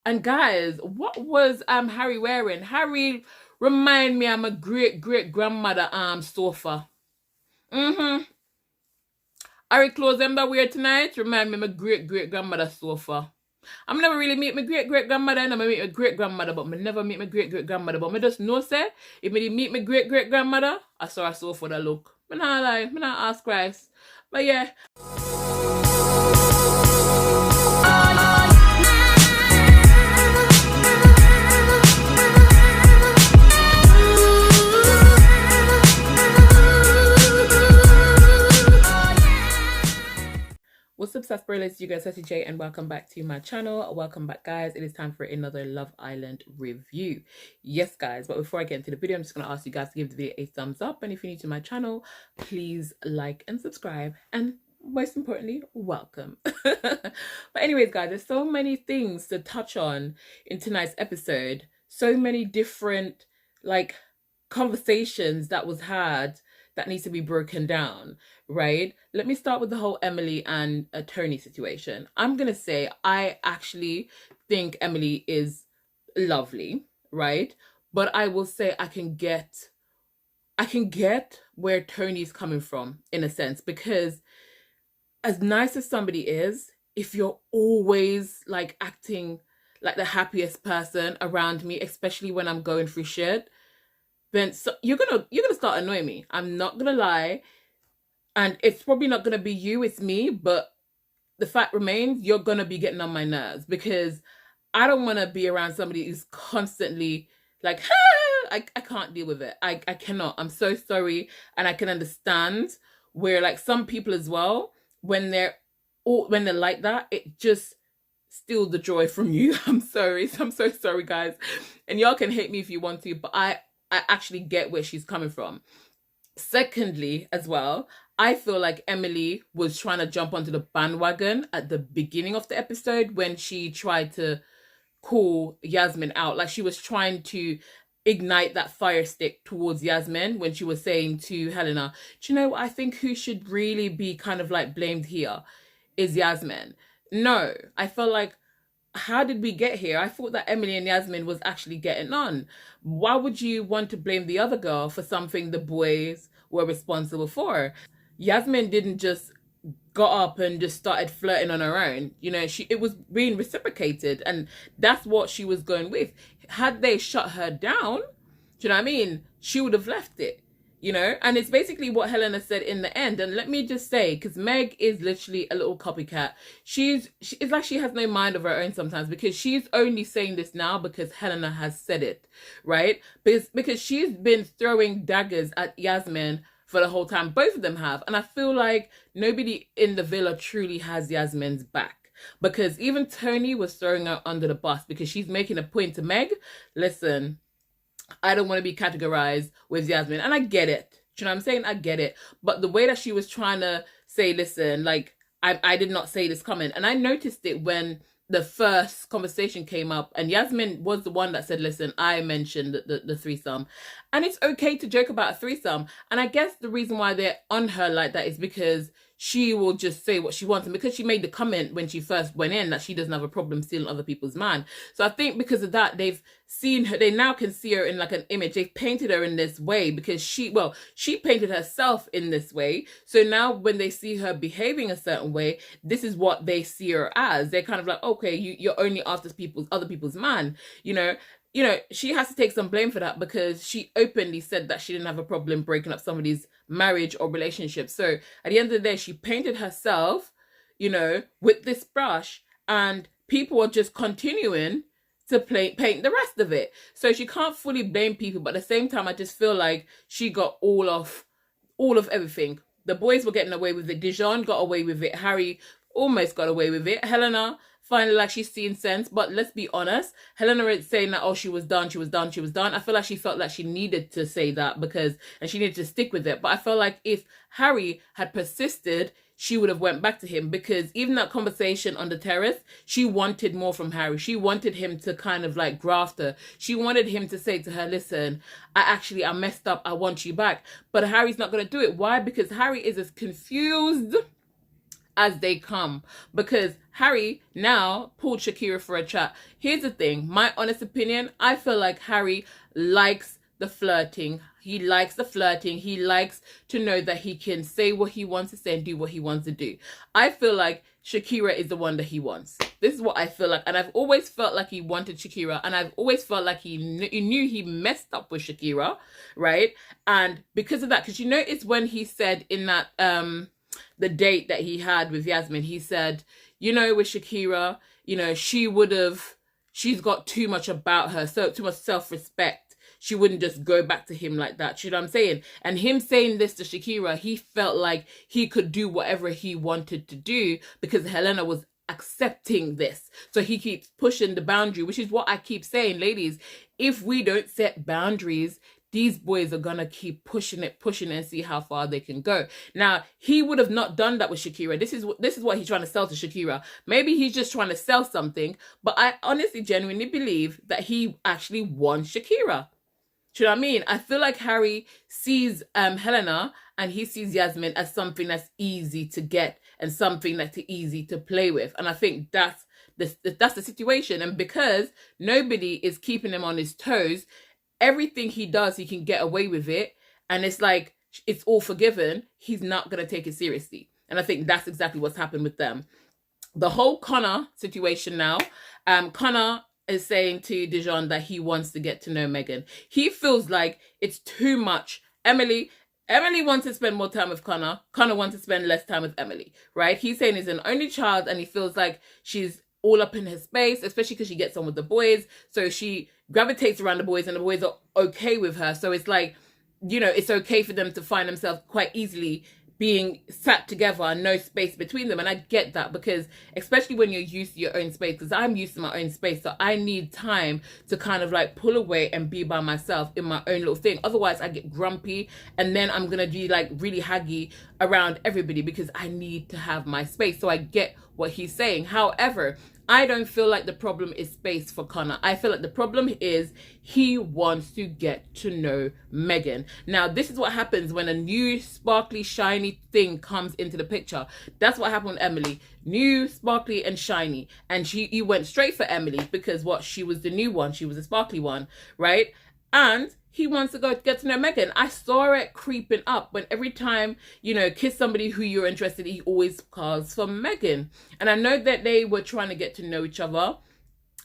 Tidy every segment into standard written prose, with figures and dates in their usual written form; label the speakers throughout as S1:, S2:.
S1: And guys, what was Harry wearing? Harry remind me of my great grandmother sofa. Harry clothes them that wear tonight remind me of my great grandmother sofa. I'm never really meet my great grandmother, and I meet my great grandmother, but I never meet my great grandmother. But I just know say if I meet my great grandmother, I saw a sofa that look. I not lie, I not ask Christ. But yeah. What's up, sarsaparillas? You guys, Sassy J, and welcome back to my channel. Welcome back, guys. It is time for another Love Island review. Yes, guys, but before I get into the video, I'm just going to ask you guys to give the video a thumbs up. And if you're new to my channel, please like and subscribe. And most importantly, welcome. But anyways, guys, there's so many things to touch on in tonight's episode. So many different, like, conversations that was had that needs to be broken down, right? Let me start with the whole Emily and Toni situation. I'm gonna say I actually think Emily is lovely, right? But I will say I can get where Toni's coming from in a sense, because as nice as somebody is, if you're always like acting like the happiest person around me, especially when I'm going through shit, then you're gonna start annoying me. I'm not gonna lie. And it's probably not gonna be you, it's me, but the fact remains you're gonna be getting on my nerves, because I don't wanna be around somebody who's constantly like, I can't deal with it. I cannot. I'm so sorry. And I can understand where like some people as well, when they're like that, it just steals the joy from you. I'm sorry. I'm so sorry, guys. And y'all can hate me if you want to, but I actually get where she's coming from. Secondly, as well, I feel like Emily was trying to jump onto the bandwagon at the beginning of the episode when she tried to call Yasmin out. Like she was trying to ignite that fire stick towards Yasmin when she was saying to Helena, do you know, I think who should really be kind of like blamed here is Yasmin. No, I felt like, how did we get here? I thought that Emily and Yasmin was actually getting on. Why would you want to blame the other girl for something the boys were responsible for? Yasmin didn't just got up and just started flirting on her own. You know, it was being reciprocated, and that's what she was going with. Had they shut her down, do you know what I mean? She would have left it. You know, and it's basically what Helena said in the end. And let me just say, because Meg is literally a little copycat. It's like she has no mind of her own sometimes, because she's only saying this now because Helena has said it, right? Because she's been throwing daggers at Yasmin for the whole time. Both of them have. And I feel like nobody in the villa truly has Yasmin's back, because even Toni was throwing her under the bus because she's making a point to Meg. Listen, I don't want to be categorized with Yasmin. And I get it. Do you know what I'm saying? I get it. But the way that she was trying to say, listen, like, I did not say this comment. And I noticed it when the first conversation came up. And Yasmin was the one that said, listen, I mentioned the threesome. And it's okay to joke about a threesome. And I guess the reason why they're on her like that is because she will just say what she wants. And because she made the comment when she first went in that she doesn't have a problem stealing other people's man. So I think because of that, they've seen her, they now can see her in like an image. They've painted her in this way because she painted herself in this way. So now when they see her behaving a certain way, this is what they see her as. They're kind of like, okay, you're only after other people's man, you know, she has to take some blame for that, because she openly said that she didn't have a problem breaking up somebody's marriage or relationship. So at the end of the day, she painted herself, you know, with this brush, and people are just continuing to paint the rest of it. So she can't fully blame people, but at the same time, I just feel like she got all of everything. The boys were getting away with it. Dijon got away with it. Harry almost got away with it. Helena finally, like, she's seeing sense. But let's be honest, Helena is saying that, oh, she was done. I feel like she felt like she needed to say that and she needed to stick with it. But I felt like if Harry had persisted, she would have went back to him, because even that conversation on the terrace, she wanted more from Harry. She wanted him to kind of like graft her. She wanted him to say to her, listen, I messed up. I want you back. But Harry's not going to do it. Why? Because Harry is as confused as they come, because Harry now pulled Shakira for a chat. Here's the thing, my honest opinion, I feel like Harry likes the flirting. He likes the flirting. He likes to know that he can say what he wants to say and do what he wants to do. I feel like Shakira is the one that he wants. This is what I feel like. And I've always felt like he wanted Shakira. And I've always felt like he knew he messed up with Shakira, right? And because of that, because you notice when he said in that, the date that he had with Yasmin, he said, you know, with Shakira, you know, she's got too much about her, so too much self-respect. She wouldn't just go back to him like that. You know what I'm saying? And him saying this to Shakira, he felt like he could do whatever he wanted to do because Helena was accepting this. So he keeps pushing the boundary, which is what I keep saying, ladies. If we don't set boundaries, these boys are gonna keep pushing it and see how far they can go. Now, he would have not done that with Shakira. This is what he's trying to sell to Shakira. Maybe he's just trying to sell something, but I honestly, genuinely believe that he actually wants Shakira. Do you know what I mean? I feel like Harry sees Helena and he sees Yasmin as something that's easy to get and something that's easy to play with. And I think that's the situation. And because nobody is keeping him on his toes, everything he does, he can get away with it. And it's like, it's all forgiven. He's not going to take it seriously. And I think that's exactly what's happened with them. The whole Connor situation now, Connor is saying to Dijon that he wants to get to know Megan. He feels like it's too much. Emily wants to spend more time with Connor. Connor wants to spend less time with Emily, right? He's saying he's an only child and he feels like she's all up in his space, especially because she gets on with the boys. So she gravitates around the boys and the boys are okay with her. So it's like, you know, it's okay for them to find themselves quite easily being sat together and no space between them. And I get that, because especially when you're used to your own space, because I'm used to my own space, so I need time to kind of like pull away and be by myself in my own little thing. Otherwise I get grumpy and then I'm gonna be like really haggy around everybody because I need to have my space. So I get what he's saying. However, I don't feel like the problem is space for Connor. I feel like the problem is he wants to get to know Megan. Now, this is what happens when a new sparkly, shiny thing comes into the picture. That's what happened with Emily. New, sparkly, and shiny. And he went straight for Emily because what? She was the new one. She was the sparkly one, right? And he wants to go get to know Megan. I saw it creeping up when every time, you know, kiss somebody who you're interested in, he always calls for Megan. And I know that they were trying to get to know each other,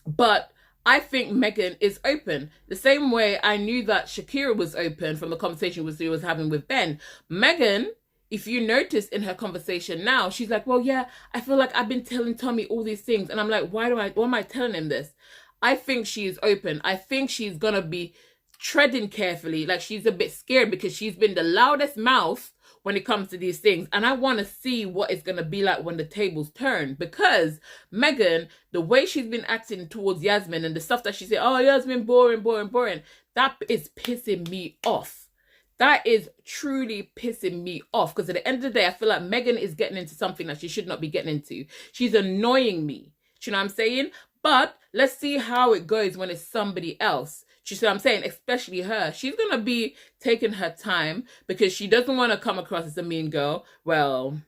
S1: but I think Megan is open. The same way I knew that Shakira was open from the conversation she was having with Ben. Megan, if you notice in her conversation now, she's like, well, yeah, I feel like I've been telling Tommy all these things. And I'm like, why am I telling him this? I think she is open. I think she's going to be treading carefully. Like, she's a bit scared because she's been the loudest mouth when it comes to these things. And I want to see what it's going to be like when the tables turn. Because Megan, the way she's been acting towards Yasmin and the stuff that she said, oh, Yasmin, boring, that is pissing me off. That is truly pissing me off. Because at the end of the day, I feel like Megan is getting into something that she should not be getting into. She's annoying me. Do you know what I'm saying? But let's see how it goes when it's somebody else. You see what I'm saying? Especially her. She's going to be taking her time because she doesn't want to come across as a mean girl. Well,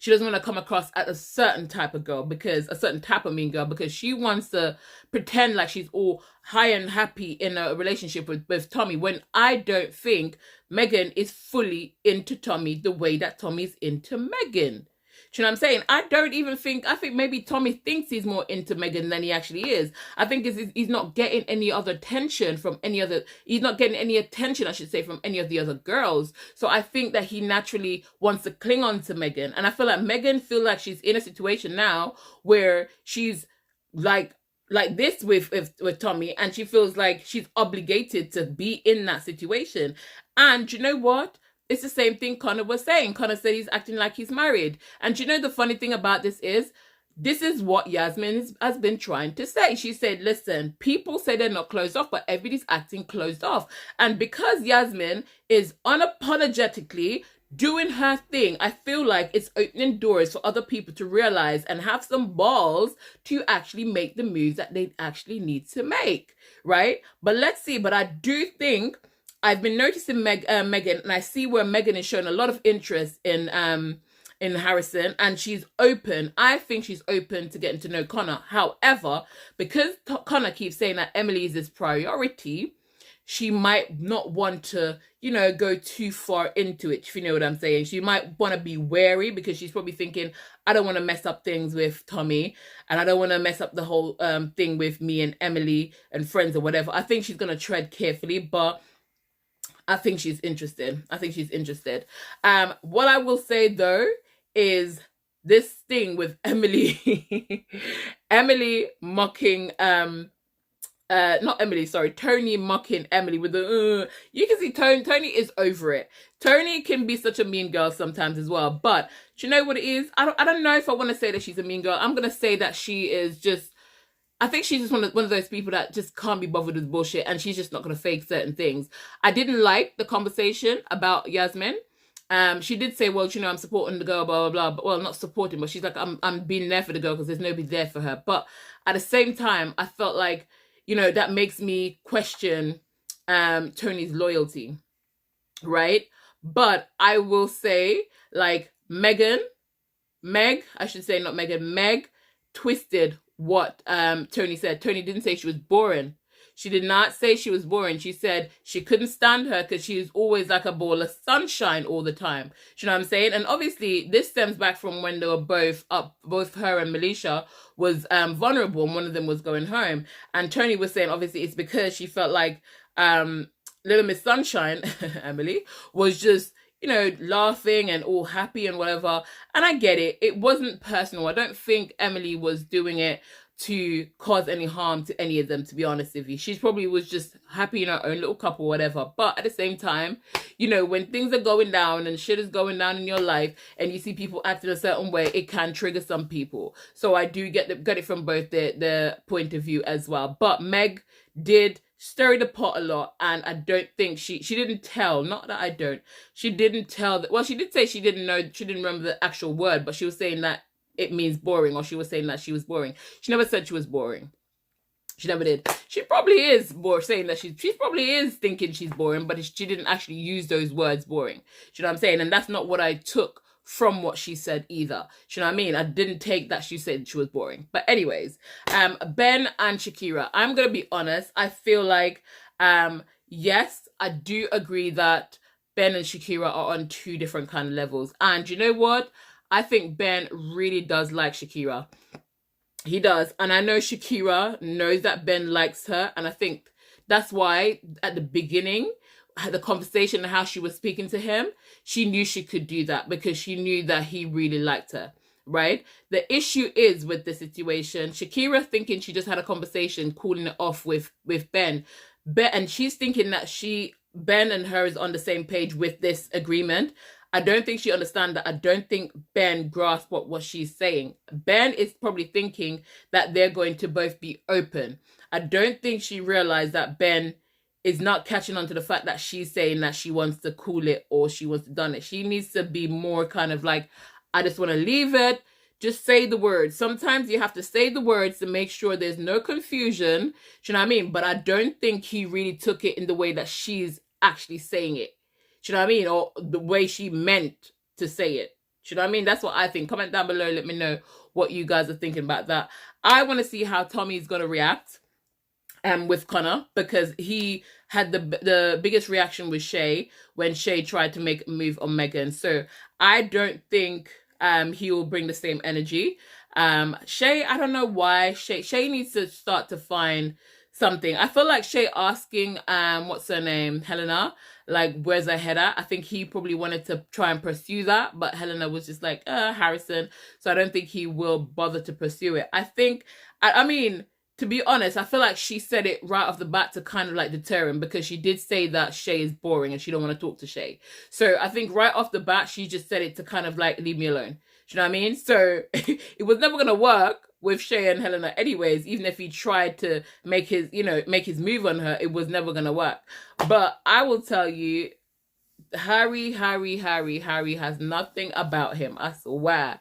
S1: she doesn't want to come across as a certain type of girl, because a certain type of mean girl, because she wants to pretend like she's all high and happy in a relationship with Tommy, when I don't think Megan is fully into Tommy the way that Tommy's into Megan. Do you know what I'm saying? I think maybe Tommy thinks he's more into Megan than he actually is. I think he's not getting any other attention from he's not getting any attention, I should say, from any of the other girls. So I think that he naturally wants to cling on to Megan. And I feel like Megan feels like she's in a situation now where she's like this with Tommy, and she feels like she's obligated to be in that situation. And you know what? It's the same thing Connor was saying. Connor said he's acting like he's married. And you know the funny thing about this is what Yasmin has been trying to say. She said, listen, people say they're not closed off, but everybody's acting closed off. And because Yasmin is unapologetically doing her thing, I feel like it's opening doors for other people to realize and have some balls to actually make the moves that they actually need to make, right? But let's see. But I do think I've been noticing Megan, and I see where Megan is showing a lot of interest in in Harrison, and she's open. I think she's open to getting to know Connor. However, because Connor keeps saying that Emily is his priority, she might not want to, go too far into it, if you know what I'm saying. She might want to be wary because she's probably thinking, I don't want to mess up things with Tommy, and I don't want to mess up the whole thing with me and Emily and friends or whatever. I think she's going to tread carefully, but I think she's interested. What I will say, though, is this thing with Emily, Emily mocking, Toni mocking Emily with the, you can see Toni is over it. Toni can be such a mean girl sometimes as well, but do you know what it is? I don't know if I want to say that she's a mean girl. I'm going to say that she is just, I think she's just one of those people that just can't be bothered with bullshit, and she's just not going to fake certain things. I didn't like the conversation about Yasmin. She did say, well, I'm supporting the girl, blah, blah, blah. Well, not supporting, but she's like, I'm being there for the girl because there's nobody there for her. But at the same time, I felt like, that makes me question Toni's loyalty, right? But I will say, like, Meg twisted what Toni said. Toni didn't say she was boring. She did not say she was boring. She said she couldn't stand her because she was always like a ball of sunshine all the time. Do you know what I'm saying? And obviously, this stems back from when they were both up, both her and Melisha was vulnerable, and one of them was going home. And Toni was saying, obviously, it's because she felt like Little Miss Sunshine, Emily, was just, laughing and all happy and whatever. And I get it. It wasn't personal. I don't think Emily was doing it to cause any harm to any of them, to be honest with you. She probably was just happy in her own little couple, whatever. But at the same time, when things are going down and shit is going down in your life and you see people acting a certain way, it can trigger some people. So I do get it from both the point of view as well. But Meg did stir the pot a lot, and I don't think she didn't tell, not that I don't, she didn't tell that, well, she did say she didn't remember the actual word, but she was saying that it means boring, or she was saying that she was boring. She never said she was boring. She never did. She probably is saying that she probably is thinking she's boring, but she didn't actually use those words, boring. Do you know what I'm saying? And that's not what I took from what she said either. Do you know what I mean? I didn't take that she said she was boring. But anyways, Ben and Shakira, I'm going to be honest. I feel like, yes, I do agree that Ben and Shakira are on two different kind of levels. And you know what? I think Ben really does like Shakira. He does. And I know Shakira knows that Ben likes her. And I think that's why at the beginning, the conversation and how she was speaking to him, she knew she could do that because she knew that he really liked her, right? The issue is with the situation, Shakira thinking she just had a conversation, calling it off with Ben, and she's thinking that Ben and her is on the same page with this agreement. I don't think she understands that. I don't think Ben grasped what she's saying. Ben is probably thinking that they're going to both be open. I don't think she realized that Ben is not catching on to the fact that she's saying that she wants to cool it or she wants to done it. She needs to be more kind of like, I just want to leave it. Just say the words. Sometimes you have to say the words to make sure there's no confusion. Do you know what I mean? But I don't think he really took it in the way that she's actually saying it. Do you know what I mean? Or the way she meant to say it. Do you know what I mean? That's what I think. Comment down below. Let me know what you guys are thinking about that. I want to see how Tommy's going to react with Connor, because he had the biggest reaction with Shay when Shay tried to make a move on Megan. So I don't think he will bring the same energy. Shay, I don't know why. Shay needs to start to find something. I feel like Shay asking, what's her name? Helena, like, where's her head at? I think he probably wanted to try and pursue that, but Helena was just like, Harrison. So I don't think he will bother to pursue it. I think, I mean, to be honest, I feel like she said it right off the bat to kind of like deter him, because she did say that Shay is boring and she don't want to talk to Shay. So I think right off the bat, she just said it to kind of like leave me alone. Do you know what I mean? So it was never going to work with Shay and Helena anyways. Even if he tried to make his move on her, it was never going to work. But I will tell you, Harry has nothing about him. I swear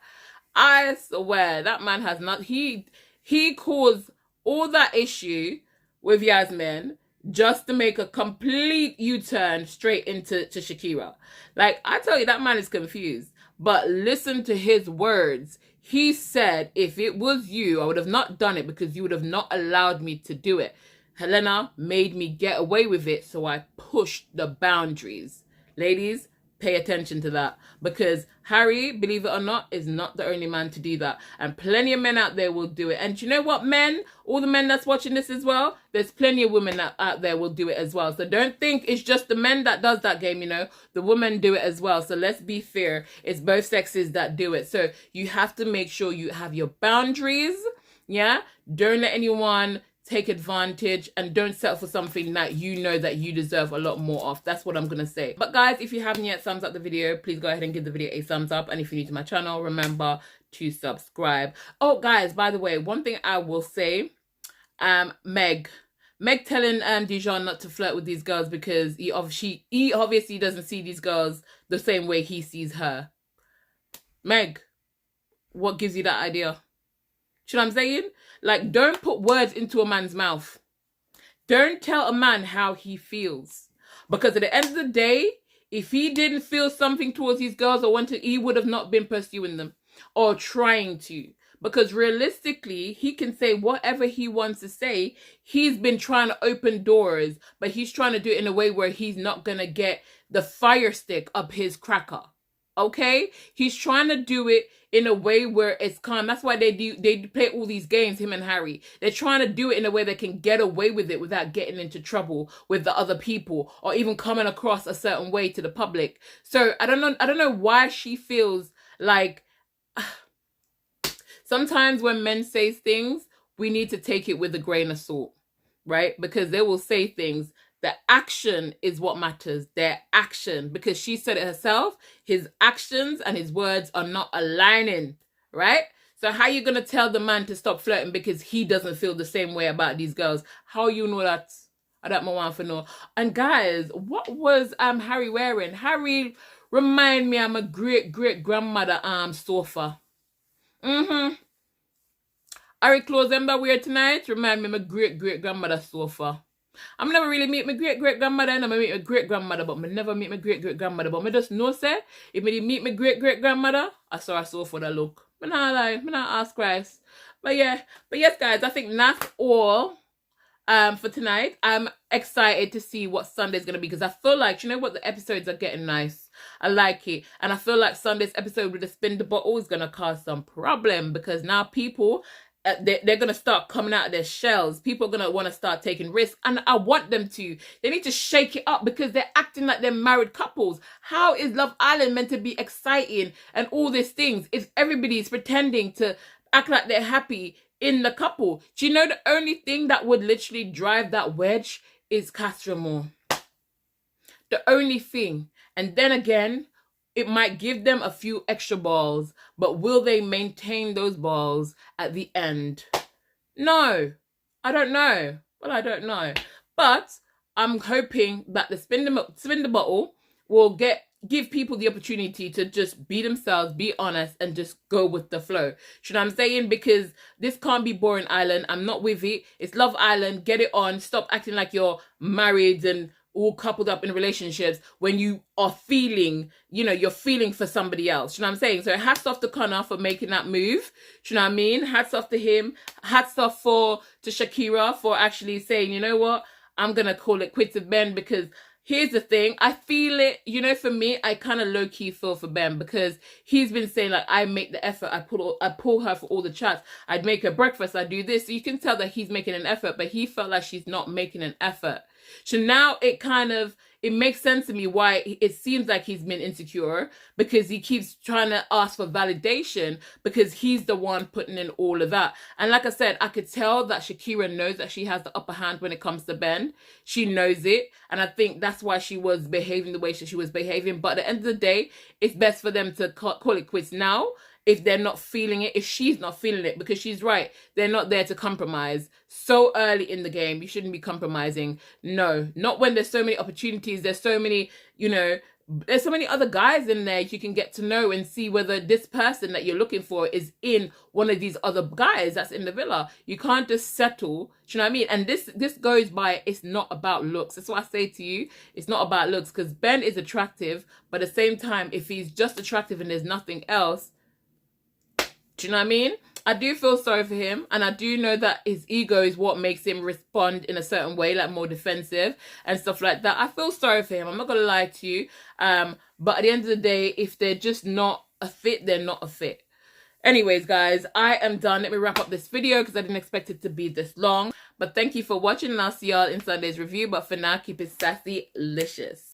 S1: that man has not. He caused all that issue with Yasmin just to make a complete U-turn straight into Shakira. Like, I tell you, that man is confused. But listen to his words. He said, if it was you, I would have not done it because you would have not allowed me to do it. Helena made me get away with it, so I pushed the boundaries. Ladies, pay attention to that, because Harry, believe it or not, is not the only man to do that, and plenty of men out there will do it. And you know what, men, all the men that's watching this as well, there's plenty of women that out there will do it as well. So don't think it's just the men that does that game, you know, the women do it as well. So let's be fair, it's both sexes that do it. So you have to make sure you have your boundaries. Yeah, don't let anyone take advantage, and don't settle for something that you know that you deserve a lot more of. That's what I'm gonna say. But guys, if you haven't yet thumbs up the video, please go ahead and give the video a thumbs up. And if you're new to my channel, remember to subscribe. Oh guys, by the way, one thing I will say, Meg telling Dijon not to flirt with these girls because he obviously doesn't see these girls the same way he sees her. Meg, what gives you that idea? You know what I'm saying? Like, don't put words into a man's mouth. Don't tell a man how he feels. Because at the end of the day, if he didn't feel something towards these girls or wanted, he would have not been pursuing them or trying to. Because realistically, he can say whatever he wants to say. He's been trying to open doors, but he's trying to do it in a way where he's not going to get the fire stick up his cracker. Okay? He's trying to do it in a way where it's calm. That's why they play all these games, him and Harry. They're trying to do it in a way they can get away with it without getting into trouble with the other people or even coming across a certain way to the public. So I don't know why she feels like sometimes when men say things, we need to take it with a grain of salt, right? Because they will say things. The action is what matters. Their action. Because she said it herself, his actions and his words are not aligning, right? So how are you going to tell the man to stop flirting because he doesn't feel the same way about these girls? How you know that? I don't want to know. And guys, what was Harry wearing? Harry remind me of my great-great-grandmother sofa. Harry clothes them that wear tonight remind me of my great-great-grandmother sofa. I'm never really meet my great-great-grandmother, and I meet my great-grandmother, but I never meet my great-great-grandmother. But I just know, say, if I meet my great-great-grandmother, I saw her sofa that look. I not lie, I not ask Christ. But yes, guys, I think that's all for tonight. I'm excited to see what Sunday's going to be, because I feel like, you know what, the episodes are getting nice. I like it. And I feel like Sunday's episode with the spin the bottle is going to cause some problem, because now people... they're going to start coming out of their shells. People are going to want to start taking risks. And I want them to. They need to shake it up because they're acting like they're married couples. How is Love Island meant to be exciting and all these things if everybody's pretending to act like they're happy in the couple? Do you know the only thing that would literally drive that wedge is Castro? The only thing. And then again, it might give them a few extra balls, but will they maintain those balls at the end? No, I don't know. Well, I don't know. But I'm hoping that the spin the bottle will give people the opportunity to just be themselves, be honest, and just go with the flow. You know what I'm saying? Because this can't be boring island. I'm not with it. It's Love Island. Get it on. Stop acting like you're married and all coupled up in relationships when you are feeling, you know, you're feeling for somebody else. You know what I'm saying? So hats off to Conor for making that move. You know what I mean? Hats off to him. Hats off to Shakira for actually saying, you know what, I'm going to call it quits with Ben, because here's the thing. I feel it, you know, for me, I kind of low-key feel for Ben, because he's been saying, like, I make the effort. I pull her for all the chats. I'd make her breakfast. I do this. So you can tell that he's making an effort, but he felt like she's not making an effort. So now it makes sense to me why it seems like he's been insecure, because he keeps trying to ask for validation because he's the one putting in all of that. And like I said, I could tell that Shakira knows that she has the upper hand when it comes to Ben. She knows it. And I think that's why she was behaving the way she was behaving. But at the end of the day, it's best for them to call it quits now. If they're not feeling it, if she's not feeling it, because she's right, they're not there to compromise. So early in the game, you shouldn't be compromising. No, not when there's so many opportunities, there's so many, you know, there's so many other guys in there you can get to know and see whether this person that you're looking for is in one of these other guys that's in the villa. You can't just settle. Do you know what I mean? And this goes by, it's not about looks. That's what I say to you. It's not about looks, because Ben is attractive, but at the same time, if he's just attractive and there's nothing else, do you know what I mean? I do feel sorry for him, and I do know that his ego is what makes him respond in a certain way, like more defensive and stuff like that. I feel sorry for him. I'm not gonna lie to you. But at the end of the day, if they're just not a fit, they're not a fit. Anyways, guys, I am done. Let me wrap up this video because I didn't expect it to be this long. But thank you for watching, and I'll see y'all in Sunday's review. But for now, keep it sassy-licious.